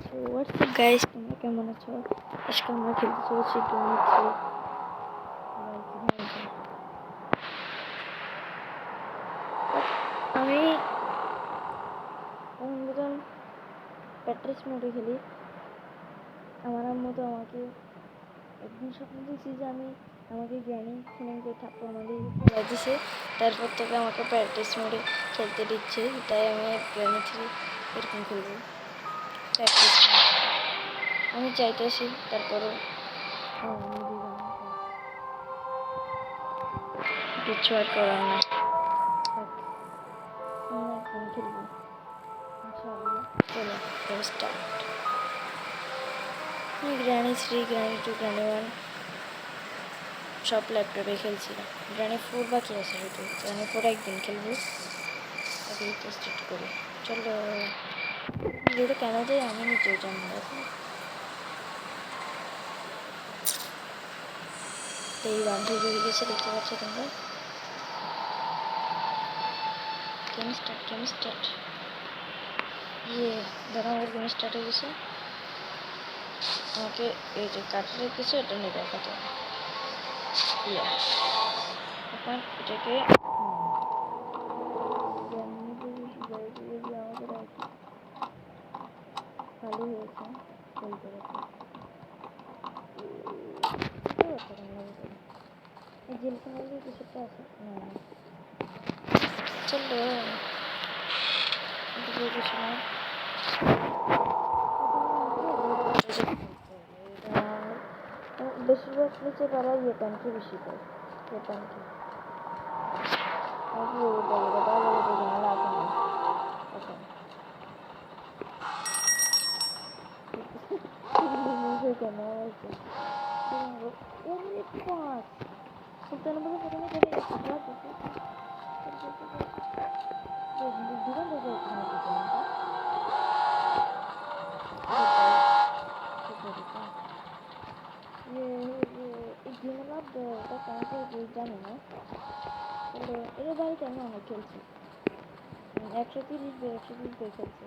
So WhatsApp guys, তোমরা কেমন আছো? আজকে আমরা খেলতে চলেছি ডোমিট আমি প্রথম প্যাট্রিস মোডে খেলি। আমার আম্মু তো আমাকে একদিন স্বপ্ন দিয়েছি যে আমাকে জ্ঞানী ফিলিংকে থাপ্পড় মারি খেলা দিছে, তারপর থেকে আমাকে প্যাট্রিস মোডে খেলতে দিচ্ছে, তাই আমি জ্ঞানী থ্রি এরকম খেলবো। প্র্যাকটিস আমি চাইতেছি, তারপরও কিছু আর করার না, একদম খেলবো ইনশাআল্লাহ। চলো স্টার্ট। আমি গ্র্যানি 3, গ্র্যানি 2, গ্র্যানি 1 সব ল্যাপটপে খেলছিলাম। গ্র্যানি 4 বাকি আছে, হয়তো গ্র্যানি 4 একদিন খেলবো। আগে স্টার্ট করি, চলো। ভিডিওটা কেন দেয় আমি নিজেও জানি না। এই বান্ধবী হয়ে গেছে, দেখতে পাচ্ছ তোমরা। গেম স্টার্ট ইয়ে ধরো আমার গেম স্টার্ট হয়ে গেছে। আমাকে এই যে কাটে রেখেছে, এটা নিয়ে দেখাতে হবে। এখন এটাকে ভালো হয়েছে খেলতে জেলখানার কিছুটা আছে না, চলো কিছু না। বেশিরভাগ নিচে পারা ইয়েটানকে বেশি পায়, ইয়েটানকে জানি না, এর বাড়িতে আমি অনেক খেলছি। 130 130 খেলছি।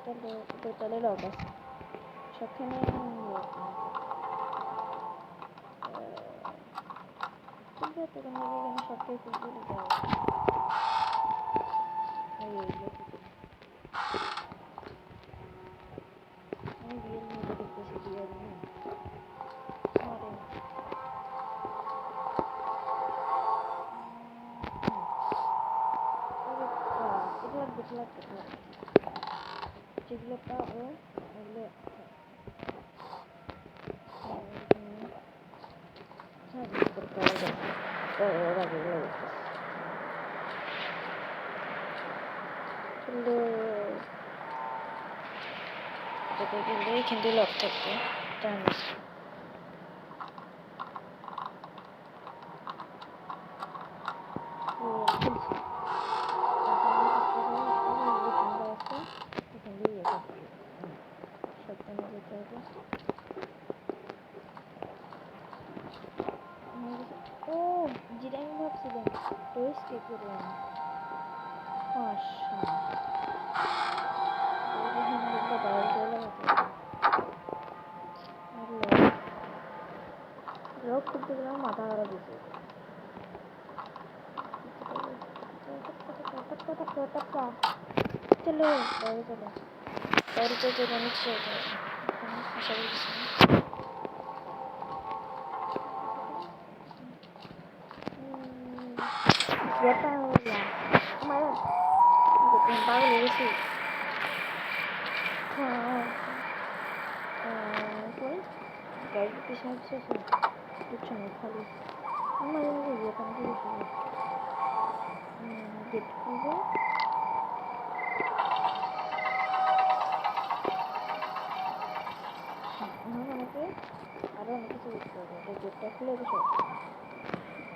চলো টোটালে লক আছে সবখানে। সবটাই ফুটবল যেগুলো পাবো ওগুলো এখান দিয়ে লক থাকবে। ও যেটা আমি ভাবছিলাম টেস্ট কে করে রক করতে গেলাম, মাথা খারাপ দিচ্ছে। চলো বাইরে চলো, বাইরে চলতে অনেক আশা করছি। পাগল হয়ে গেছি। গাড়ির পিছনে পিছনে খালি আমার এখান থেকে গেট খুলবো। আমাকে আরো অনেক কিছু করতে হবে, গেটটা খুলে সব।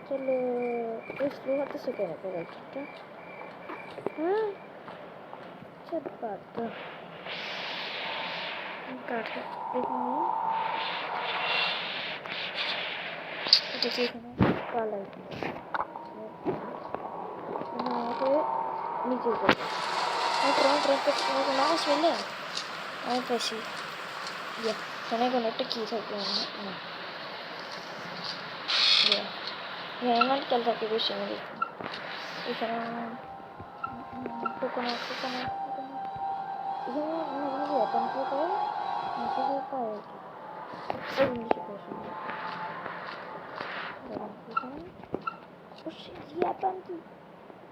চলো স্লো হতেছে কেন একটা কাঠে এটাকে এখানে পালাই আমাকে নিচে করবো। Pronto, pronto, pronto, não, আমি পেয়েছি। ইয়ে, এখানে কোনো একটা কী থাকবে না। ইয়ে, এখানে নারকেল থাকে বেশি আমি দেখি। এখানে কোকোনাট কোকোনাট কোকোনাট। এখানে মাঝে মাঝে অ্যাপান ফ্লো করে মেসেজে পায় আর কি। এই জিনিসটা পছন্দ। এখানে ও অ্যাপান কি?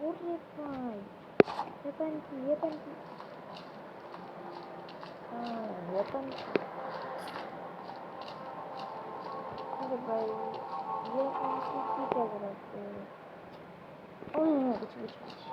ওরে ভাই, অ্যাপান কি অ্যাপান কি? অ্যাপান কি? আরে ভাই, অ্যাপান কি কী কাজে লাগবে? ও কিছু কিছু কিছু